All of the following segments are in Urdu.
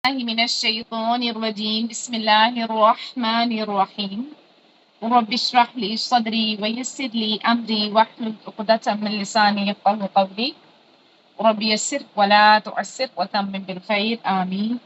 من الشيطان الرجيم بسم الله الرحمن الرحيم رب اشرح لي صدري ويسر لي أمري واحلل عقدة من لساني يفقهوا قولي رب يسر ولا تعسر وتمم بالخير آمين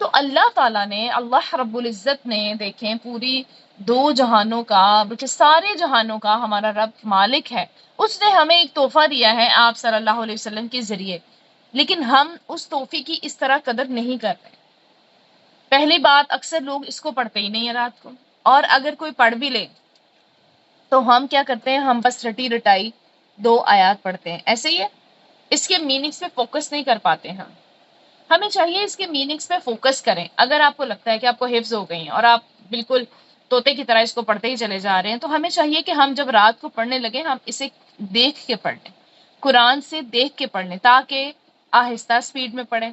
تو اللہ تعالیٰ نے، اللہ رب العزت نے، دیکھیں پوری دو جہانوں کا، بلکہ سارے جہانوں کا ہمارا رب مالک ہے. اس نے ہمیں ایک تحفہ دیا ہے آپ صلی اللہ علیہ وسلم کے ذریعے، لیکن ہم اس تحفے کی اس طرح قدر نہیں کرتے. پہلی بات، اکثر لوگ اس کو پڑھتے ہی نہیں ہیں رات کو، اور اگر کوئی پڑھ بھی لے تو ہم کیا کرتے ہیں، ہم بس رٹی رٹائی 2 آیات پڑھتے ہیں، ایسے ہی ہے. اس کے میننگس پہ فوکس نہیں کر پاتے ہم. ہمیں چاہیے اس کے میننگس پہ فوکس کریں. اگر آپ کو لگتا ہے کہ آپ کو حفظ ہو گئی ہیں اور آپ بالکل طوطے کی طرح اس کو پڑھتے ہی چلے جا رہے ہیں، تو ہمیں چاہیے کہ ہم جب رات کو پڑھنے لگیں ہم اسے دیکھ کے پڑھ لیں، قرآن سے دیکھ کے پڑھ لیں، تاکہ آہستہ سپیڈ میں پڑھیں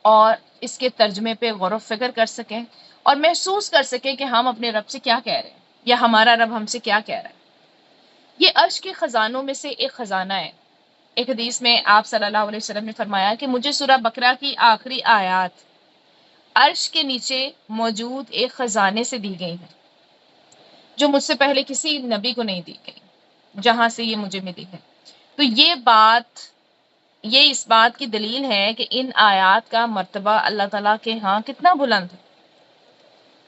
اور اس کے ترجمے پہ غور و فکر کر سکیں اور محسوس کر سکیں کہ ہم اپنے رب سے کیا کہہ رہے ہیں یا ہمارا رب ہم سے کیا کہہ رہا ہے. یہ عرش کے خزانوں میں سے ایک خزانہ ہے. ایک حدیث میں آپ صلی اللہ علیہ وسلم نے فرمایا کہ مجھے سورہ بقرہ کی آخری آیات عرش کے نیچے موجود ایک خزانے سے دی گئی ہیں، جو مجھ سے پہلے کسی نبی کو نہیں دی گئی، جہاں سے یہ مجھے ملی ہے. تو یہ اس بات کی دلیل ہے کہ ان آیات کا مرتبہ اللہ تعالیٰ کے ہاں کتنا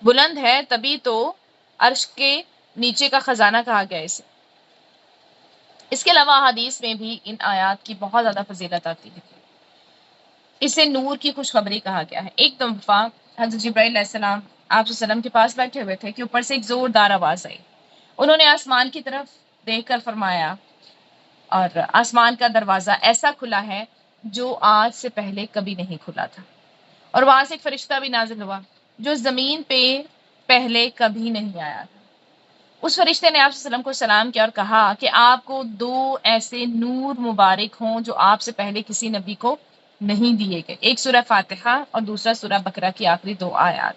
بلند ہے، تبھی تو عرش کے نیچے کا خزانہ کہا گیا اسے. اس کے علاوہ حدیث میں بھی ان آیات کی بہت زیادہ فضیلت آتی ہے. اسے نور کی خوشخبری کہا گیا ہے. ایک دفعہ حضرت جبرائیل علیہ السلام آپ صلی اللہ علیہ وسلم کے پاس بیٹھے ہوئے تھے کہ اوپر سے ایک زوردار آواز آئی. انہوں نے آسمان کی طرف دیکھ کر فرمایا، اور آسمان کا دروازہ ایسا کھلا ہے جو آج سے پہلے کبھی نہیں کھلا تھا، اور وہاں سے ایک فرشتہ بھی نازل ہوا جو زمین پہ پہلے کبھی نہیں آیا تھا. اس فرشتے نے آپ صلی اللہ علیہ وسلم کو سلام کیا اور کہا کہ آپ کو 2 ایسے نور مبارک ہوں جو آپ سے پہلے کسی نبی کو نہیں دیے گئے، ایک سورہ فاتحہ اور دوسرا سورہ بقرہ کی آخری 2 آیات.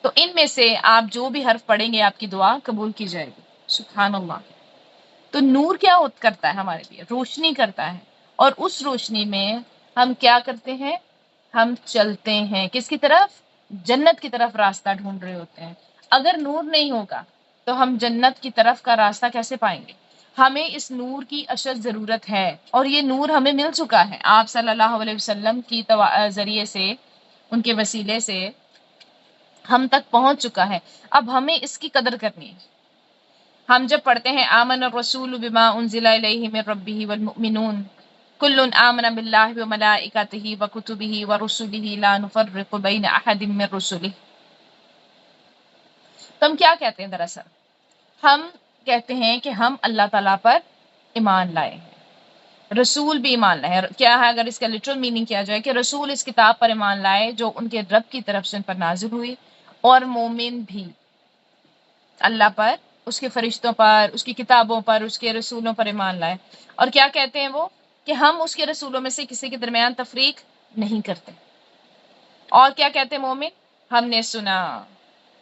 تو ان میں سے آپ جو بھی حرف پڑھیں گے آپ کی دعا قبول کی جائے گی. سبحان اللہ. تو نور کیا کرتا ہے ہمارے لیے؟ روشنی کرتا ہے، اور اس روشنی میں ہم کیا کرتے ہیں، ہم چلتے ہیں کس کی طرف؟ جنت کی طرف راستہ ڈھونڈ رہے ہوتے ہیں. اگر نور نہیں ہوگا تو ہم جنت کی طرف کا راستہ کیسے پائیں گے؟ ہمیں اس نور کی اشد ضرورت ہے، اور یہ نور ہمیں مل چکا ہے آپ صلی اللہ علیہ وسلم کی ذریعے سے، ان کے وسیلے سے ہم تک پہنچ چکا ہے. اب ہمیں اس کی قدر کرنی ہے. ہم جب پڑھتے ہیں آمن الرسول بما انزل الیہ من ربہ والمؤمنون کل آمن باللہ وملائکتہ وکتبہ ورسلہ لا نفرق بین احد من رسلہ. تو ہم کیا کہتے ہیں؟ دراصل ہم کہتے ہیں کہ ہم اللہ تعالیٰ پر ایمان لائے ہیں، رسول بھی ایمان لائے. کیا ہے اگر اس کا لٹرل میننگ کیا جائے کہ رسول اس کتاب پر ایمان لائے جو ان کے رب کی طرف سے ان پر نازل ہوئی، اور مومن بھی اللہ پر، اس کے فرشتوں پر، اس کی کتابوں پر، اس کے رسولوں پر ایمان لائے. اور کیا کہتے ہیں وہ؟ کہ ہم اس کے رسولوں میں سے کسی کے درمیان تفریق نہیں کرتے. اور کیا کہتے ہیں مومن؟ ہم نے سنا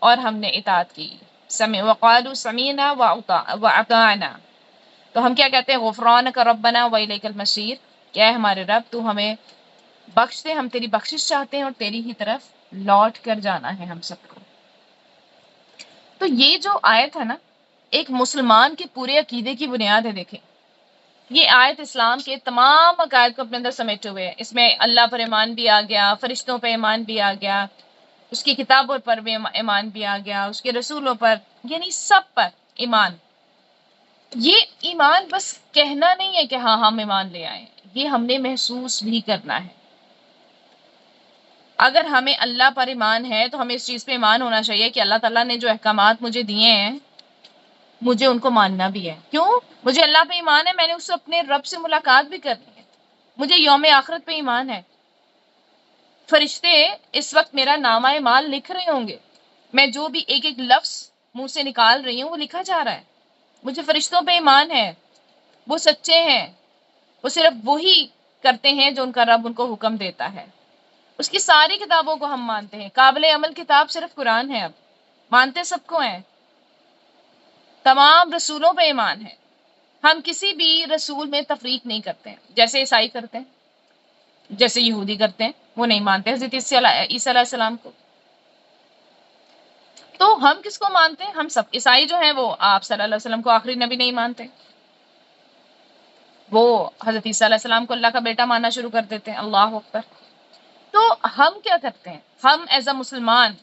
اور ہم نے اطاعت کی. وقالوا سمیعنا واطعنا. تو ہم کیا کہتے ہیں؟ غفرانک ربنا والیک المصیر. کیا ہے ہمارے رب، تو ہمیں بخش دے، ہم تیری بخشش چاہتے ہیں اور تیری ہی طرف لوٹ کر جانا ہے ہم سب کو. تو یہ جو آیت ہے نا، ایک مسلمان کے پورے عقیدے کی بنیاد ہے. دیکھیں یہ آیت اسلام کے تمام عقائد کو اپنے اندر سمیٹے ہوئے ہے. اس میں اللہ پر ایمان بھی آ گیا، فرشتوں پہ ایمان بھی آ گیا، اس کی کتابوں پر بھی ایمان بھی آ گیا، اس کے رسولوں پر، یعنی سب پر ایمان. یہ ایمان بس کہنا نہیں ہے کہ ہاں ہم ایمان لے آئے، یہ ہم نے محسوس بھی کرنا ہے. اگر ہمیں اللہ پر ایمان ہے تو ہمیں اس چیز پہ ایمان ہونا چاہیے کہ اللہ تعالیٰ نے جو احکامات مجھے دیے ہیں مجھے ان کو ماننا بھی ہے. کیوں؟ مجھے اللہ پہ ایمان ہے، میں نے اس سے اپنے رب سے ملاقات بھی کرنی ہے. مجھے یوم آخرت پہ ایمان ہے، فرشتے اس وقت میرا نامہ اعمال لکھ رہے ہوں گے، میں جو بھی ایک ایک لفظ منہ سے نکال رہی ہوں وہ لکھا جا رہا ہے. مجھے فرشتوں پہ ایمان ہے، وہ سچے ہیں، وہ صرف وہی کرتے ہیں جو ان کا رب ان کو حکم دیتا ہے. اس کی ساری کتابوں کو ہم مانتے ہیں. قابل عمل کتاب صرف قرآن ہے، اب مانتے سب کو ہیں. تمام رسولوں پہ ایمان ہے. ہم کسی بھی رسول میں تفریق نہیں کرتے ہیں، جیسے عیسائی کرتے ہیں، جیسے یہودی کرتے ہیں. وہ نہیں مانتے حضرت عیسیٰ علیہ السلام کو. تو ہم کس کو مانتے ہیں؟ ہم سب. عیسائی جو ہیں وہ آپ صلی اللہ علیہ وسلم کو آخری نبی نہیں مانتے، وہ حضرت عیسیٰ علیہ السلام کو اللہ کا بیٹا ماننا شروع کر دیتے ہیں. اللہ اکبر. تو ہم کیا کرتے ہیں؟ ہم ایز اے مسلمان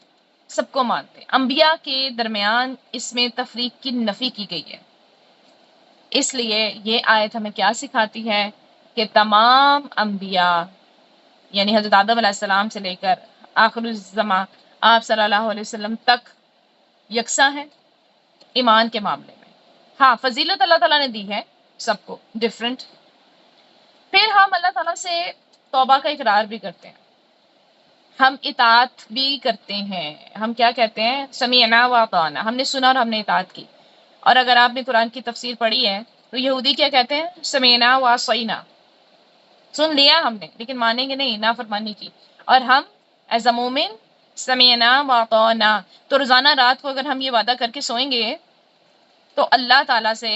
سب کو مانتے ہیں، انبیاء کے درمیان اس میں تفریق کی نفی کی گئی ہے۔ اس لیے یہ آیت ہمیں کیا سکھاتی ہے کہ تمام انبیاء یعنی حضرت آدم علیہ السلام سے لے کر آخر الزماں آپ صلی اللہ علیہ وسلم تک یکساں ہیں ایمان کے معاملے میں۔ ہاں، فضیلت اللہ تعالیٰ نے دی ہے سب کو ڈفرینٹ۔ پھر ہم اللہ تعالیٰ سے توبہ کا اقرار بھی کرتے ہیں، ہم اطاعت بھی کرتے ہیں۔ ہم کیا کہتے ہیں؟ سمیعنا و اطعنا، ہم نے سنا اور ہم نے اطاعت کی۔ اور اگر آپ نے قرآن کی تفسیر پڑھی ہے تو یہودی کیا کہتے ہیں؟ سمیعنا و عصینا، سن لیا ہم نے لیکن مانیں گے نہیں، نافرمانی کی۔ اور ہم ایز اے مومن سمیعنا و اطعنا، تو روزانہ رات کو اگر ہم یہ وعدہ کر کے سوئیں گے تو اللہ تعالیٰ سے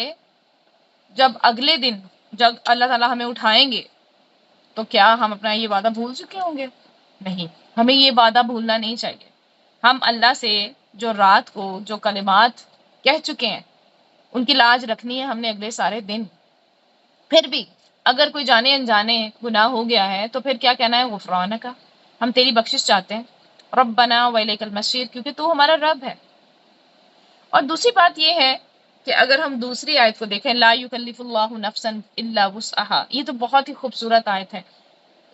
جب اگلے دن جب اللہ تعالیٰ ہمیں اٹھائیں گے تو کیا ہم اپنا یہ وعدہ بھول چکے ہوں گے؟ نہیں، ہمیں یہ وعدہ بھولنا نہیں چاہیے۔ ہم اللہ سے جو رات کو جو کلمات کہہ چکے ہیں ان کی لاج رکھنی ہے ہم نے اگلے سارے دن۔ پھر بھی اگر کوئی جانے انجانے گناہ ہو گیا ہے تو پھر کیا کہنا ہے؟ غفرانک، ہم تیری بخشش چاہتے ہیں، ربنا والیک المصیر، کیونکہ تو ہمارا رب ہے۔ اور دوسری بات یہ ہے کہ اگر ہم دوسری آیت کو دیکھیں، لا یکلف اللہ نفسا الا وسعها، یہ تو بہت ہی خوبصورت آیت ہے۔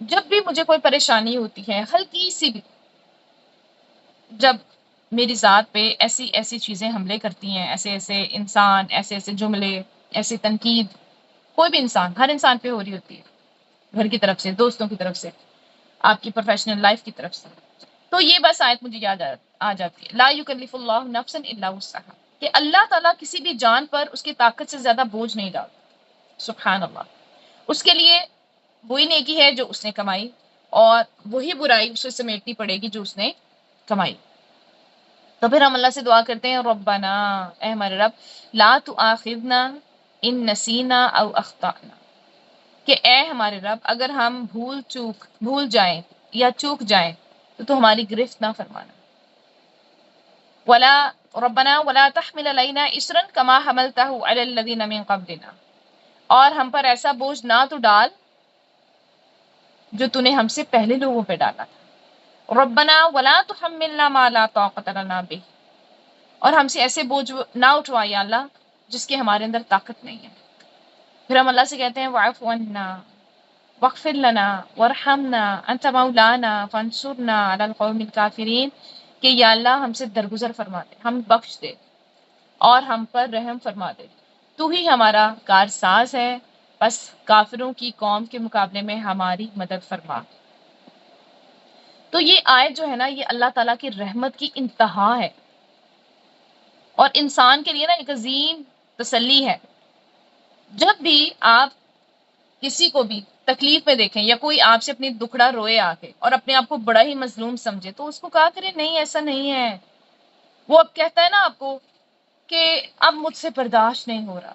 جب بھی مجھے کوئی پریشانی ہوتی ہے ہلکی سی بھی، جب میری ذات پہ ایسی ایسی چیزیں حملے کرتی ہیں، ایسے ایسے انسان، ایسے ایسے جملے، ایسی تنقید، کوئی بھی انسان، ہر انسان پہ ہو رہی ہوتی ہے، گھر کی طرف سے، دوستوں کی طرف سے، آپ کی پروفیشنل لائف کی طرف سے، تو یہ بس آیت مجھے یاد آ جاتی ہے، لا یکلف اللہ نفسا الا وسعها، کہ اللہ تعالیٰ کسی بھی جان پر اس کی طاقت سے زیادہ بوجھ نہیں ڈالتا۔ سبحان اللہ، اس کے لیے وہی نیکی ہے جو اس نے کمائی اور وہی برائی اسے سمیٹنی پڑے گی جو اس نے کمائی۔ تو پھر ہم اللہ سے دعا کرتے ہیں، ربنا، اے ہمارے رب، لا تؤاخذنا ان نسینا او اخطانا، کہ اے ہمارے رب اگر ہم بھول جائیں یا چوک جائیں تو ہماری گرفت نہ فرمانا۔ ولا ربنا ولا تحمل علينا اسرا كما حملته على الذين من قبلنا، اور ہم پر ایسا بوجھ نہ تو ڈال جو تو نے ہم سے پہلے لوگوں پہ ڈالا تھا۔ ربنا ولا تحملنا ما لا طاقت لنا به، اور ہم سے ایسے بوجھ نہ اٹھوا یا اللہ جس کی ہمارے اندر طاقت نہیں ہے۔ پھر ہم اللہ سے کہتے ہیں واعف عنا واغفر لنا وارحمنا انت مولانا فانصرنا علی القوم الکافرین، کہ یا اللہ ہم سے درگزر فرما دے، ہم بخش دے اور ہم پر رحم فرما دے، تو ہی ہمارا کارساز ہے، بس کافروں کی قوم کے مقابلے میں ہماری مدد فرما۔ تو یہ آیت جو ہے نا، یہ اللہ تعالیٰ کی رحمت کی انتہا ہے اور انسان کے لیے نا ایک عظیم تسلی ہے۔ جب بھی آپ کسی کو بھی تکلیف میں دیکھیں یا کوئی آپ سے اپنی دکھڑا روئے آ کے اور اپنے آپ کو بڑا ہی مظلوم سمجھے تو اس کو کہا کرے نہیں ایسا نہیں ہے۔ وہ اب کہتا ہے نا آپ کو کہ اب مجھ سے برداشت نہیں ہو رہا،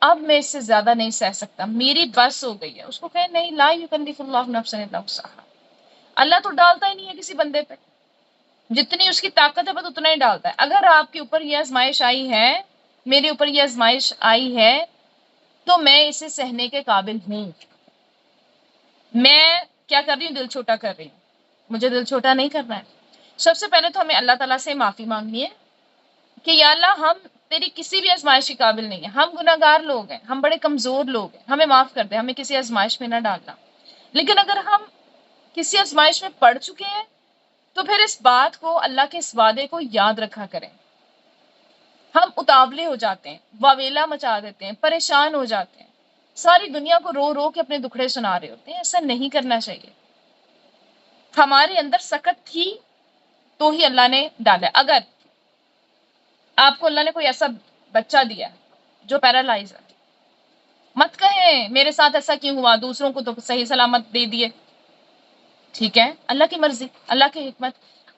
اب میں اس سے زیادہ نہیں سہ سکتا، میری بس ہو گئی ہے، اس کو کہیں نہیں، لا یکلف اللہ نفسا الا وسعها، اللہ تو ڈالتا ہی نہیں ہے کسی بندے پہ، جتنی اس کی طاقت ہے بس اتنا ہی ڈالتا ہے۔ اگر آپ کے اوپر یہ آزمائش آئی ہے، میرے اوپر یہ آزمائش آئی ہے، تو میں اسے سہنے کے قابل ہوں۔ میں کیا کر رہی ہوں؟ دل چھوٹا کر رہی ہوں، مجھے دل چھوٹا نہیں کرنا ہے۔ سب سے پہلے تو ہمیں اللہ تعالیٰ سے معافی مانگنی ہے کہ یا اللہ ہم تیری کسی بھی آزمائش کے قابل نہیں ہیں، ہم گناہ گار لوگ ہیں، ہم بڑے کمزور لوگ ہیں، ہمیں معاف کر دے، ہمیں کسی آزمائش میں نہ ڈالنا۔ لیکن اگر ہم کسی آزمائش میں پڑ چکے ہیں تو پھر اس بات کو، اللہ کے اس وعدے کو یاد رکھا کریں۔ ہم اتاولے ہو جاتے ہیں، واویلا مچا دیتے ہیں، پریشان ہو جاتے ہیں، ساری دنیا کو رو رو کے اپنے دکھڑے سنا رہے ہوتے ہیں، ایسا نہیں کرنا چاہیے۔ ہمارے اندر سکت تھی تو ہی اللہ نے ڈالا۔ اگر آپ کو اللہ نے کوئی ایسا بچہ دیا جو پیرالائز ہے، مت کہیں میرے ساتھ ایسا کیوں ہوا، دوسروں کو تو صحیح سلامت دے دیے، ٹھیک ہے، اللہ کی مرضی، اللہ کی حکمت۔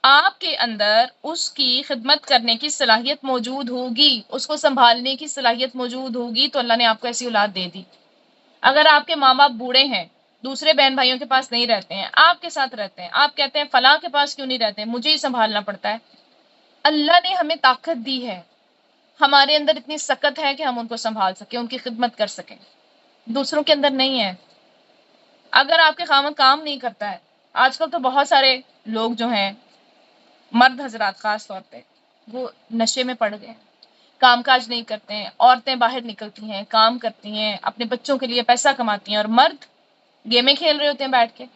آپ کے اندر اس کی خدمت کرنے کی صلاحیت موجود ہوگی، اس کو سنبھالنے کی صلاحیت موجود ہوگی تو اللہ نے آپ کو ایسی اولاد دے دی۔ اگر آپ کے ماں باپ بوڑھے ہیں، دوسرے بہن بھائیوں کے پاس نہیں رہتے ہیں، آپ کے ساتھ رہتے ہیں، آپ کہتے ہیں فلاں کے پاس کیوں نہیں رہتے ہیں، مجھے ہی سنبھالنا پڑتا ہے، اللہ نے ہمیں طاقت دی ہے، ہمارے اندر اتنی سکت ہے کہ ہم ان کو سنبھال سکیں، ان کی خدمت کر سکیں، دوسروں کے اندر نہیں ہے۔ اگر آپ کے خاوند کام نہیں کرتا ہے، آج کل تو بہت سارے لوگ جو ہیں، مرد حضرات خاص طور پہ، وہ نشے میں پڑ گئے ہیں، کام کاج نہیں کرتے ہیں، عورتیں باہر نکلتی ہیں، کام کرتی ہیں، اپنے بچوں کے لیے پیسہ کماتی ہیں، اور مرد گیمیں کھیل رہے ہوتے ہیں بیٹھ کے،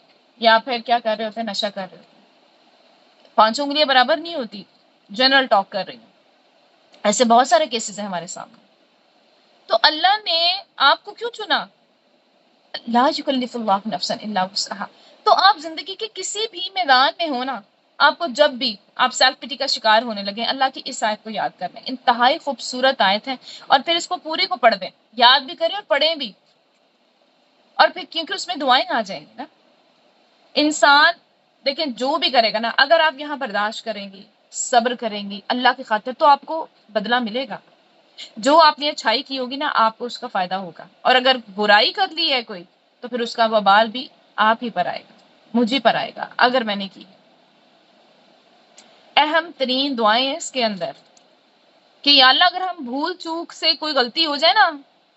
یا پھر کیا کر رہے ہوتے ہیں، نشہ کر رہے ہوتے ہیں۔ 5 انگلیاں برابر نہیں ہوتی، جنرل ٹاک کر رہی ہوں، ایسے بہت سارے کیسز ہیں ہمارے سامنے۔ تو اللہ نے آپ کو کیوں چنا؟ لا یکلف اللہ نفسا الا وسعها۔ تو آپ زندگی کے کسی بھی میدان میں ہو نا، آپ کو جب بھی آپ سیلف پٹی کا شکار ہونے لگے، اللہ کی اس آیت کو یاد کر لیں، انتہائی خوبصورت آیت ہے، اور پھر اس کو پوری کو پڑھ دیں، یاد بھی کریں اور پڑھیں بھی، اور پھر کیونکہ اس میں دعائیں آ جائیں گی نا۔ انسان دیکھیں جو بھی کرے گا نا، اگر آپ یہاں برداشت کریں گی، صبر کریں گی اللہ کی خاطر، تو آپ کو بدلہ ملے گا۔ جو آپ نے اچھائی کی ہوگی نا، آپ کو اس کا فائدہ ہوگا، اور اگر برائی کر لی ہے کوئی، تو پھر اس کا وبال بھی آپ ہی پر آئے گا، مجھے پر آئے گا اگر میں نے کی۔ اہم ترین دعائیں ہیں اس کے اندر کہ یا اللہ اگر ہم بھول چوک سے کوئی غلطی ہو جائے نا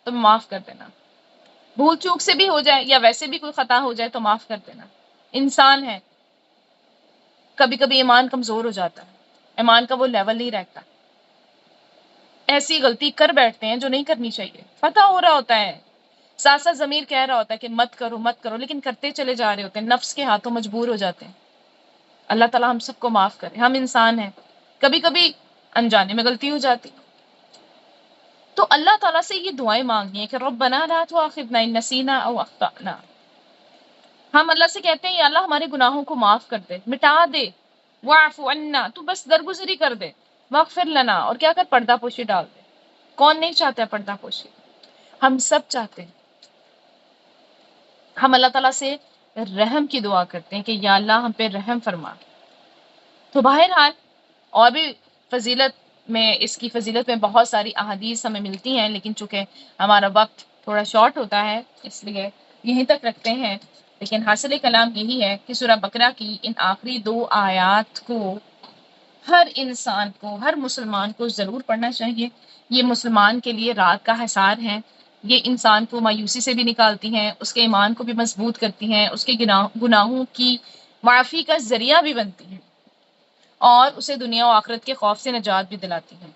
تو معاف کر دینا، بھول چوک سے بھی ہو جائے یا ویسے بھی کوئی خطا ہو جائے تو معاف کر دینا۔ انسان ہے، کبھی کبھی ایمان کمزور ہو جاتا ہے، ایمان کا وہ لیول نہیں رہتا، ایسی غلطی کر بیٹھتے ہیں جو نہیں کرنی چاہیے، پتہ ہو رہا ہوتا ہے، ساتھ ساتھ ضمیر کہہ رہا ہوتا ہے کہ مت کرو مت کرو، لیکن کرتے چلے جا رہے ہوتے ہیں، نفس کے ہاتھوں مجبور ہو جاتے ہیں۔ اللہ تعالیٰ ہم سب کو معاف کرے، ہم انسان ہیں، کبھی کبھی انجانے میں غلطی ہو جاتی۔ تو اللہ تعالیٰ سے یہ دعائیں مانگنی ہے کہ ربنا لا تؤاخذنا ان نسینا او اخطأنا۔ ہم اللہ سے کہتے ہیں یا اللہ ہمارے گناہوں کو معاف کر دے، مٹا دے، واعف عنا، تو بس درگزری کر دے، واغفر لنا، اور کیا کر، پردہ پوشی ڈال دے۔ کون نہیں چاہتا ہے پردہ پوشی؟ ہم سب چاہتے ہیں۔ ہم اللہ تعالیٰ سے رحم کی دعا کرتے ہیں کہ یا اللہ ہم پہ رحم فرما۔ تو بہرحال اور بھی فضیلت میں، اس کی فضیلت میں بہت ساری احادیث ہمیں ملتی ہیں، لیکن چونکہ ہمارا وقت تھوڑا شارٹ ہوتا ہے اس لیے یہیں تک رکھتے ہیں۔ لیکن حاصل کلام یہی ہے کہ سورہ بقرہ کی ان آخری 2 آیات کو ہر انسان کو، ہر مسلمان کو ضرور پڑھنا چاہیے۔ یہ مسلمان کے لیے رات کا حصار ہیں، یہ انسان کو مایوسی سے بھی نکالتی ہیں، اس کے ایمان کو بھی مضبوط کرتی ہیں، اس کے گناہوں کی معافی کا ذریعہ بھی بنتی ہیں، اور اسے دنیا و آخرت کے خوف سے نجات بھی دلاتی ہیں۔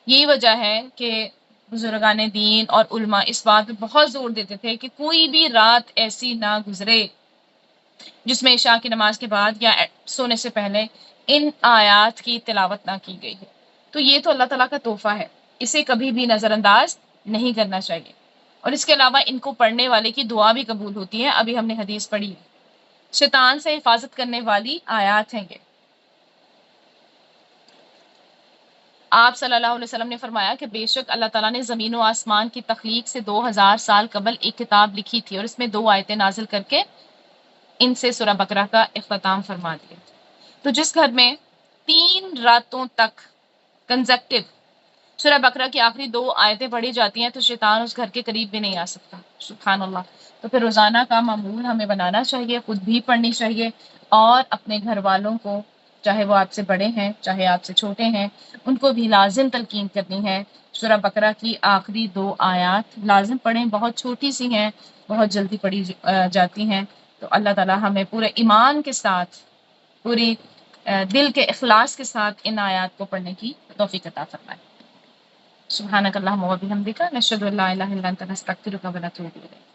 یہی وجہ ہے کہ بزرگان دین اور علماء اس بات پہ بہت زور دیتے تھے کہ کوئی بھی رات ایسی نہ گزرے جس میں عشاء کی نماز کے بعد یا سونے سے پہلے ان آیات کی تلاوت نہ کی گئی ہے۔ تو یہ تو اللہ تعالیٰ کا تحفہ ہے، اسے کبھی بھی نظر انداز نہیں کرنا چاہیے، اور اس کے علاوہ ان کو پڑھنے والے کی دعا بھی قبول ہوتی ہے۔ ابھی ہم نے حدیث پڑھی، شیطان سے حفاظت کرنے والی آیات ہیں یہ۔ آپ صلی اللہ علیہ وسلم نے فرمایا کہ بے شک اللہ تعالیٰ نے زمین و آسمان کی تخلیق سے 2000 سال قبل ایک کتاب لکھی تھی، اور اس میں 2 آیتیں نازل کر کے ان سے سورہ بقرہ کا اختتام فرما دیا۔ تو جس گھر میں 3 راتوں تک کنزیکٹو سورہ بقرہ کی آخری 2 آیتیں پڑھی جاتی ہیں تو شیطان اس گھر کے قریب بھی نہیں آ سکتا۔ سبحان اللہ۔ تو پھر روزانہ کا معمول ہمیں بنانا چاہیے، خود بھی پڑھنی چاہیے، اور اپنے گھر والوں کو، چاہے وہ آپ سے بڑے ہیں چاہے آپ سے چھوٹے ہیں، ان کو بھی لازم تلقین کرنی ہے۔ سورہ بقرہ کی آخری 2 آیات لازم پڑھیں، بہت چھوٹی سی ہیں، بہت جلدی پڑھی جاتی ہیں۔ تو اللہ تعالیٰ ہمیں پورے ایمان کے ساتھ، پوری دل کے اخلاص کے ساتھ ان آیات کو پڑھنے کی توفیق عطا فرمائے۔ سبحانک اللہم و بحمدک، نشہد ان لا الہ الا انت، نستغفرک و نتوب الیک۔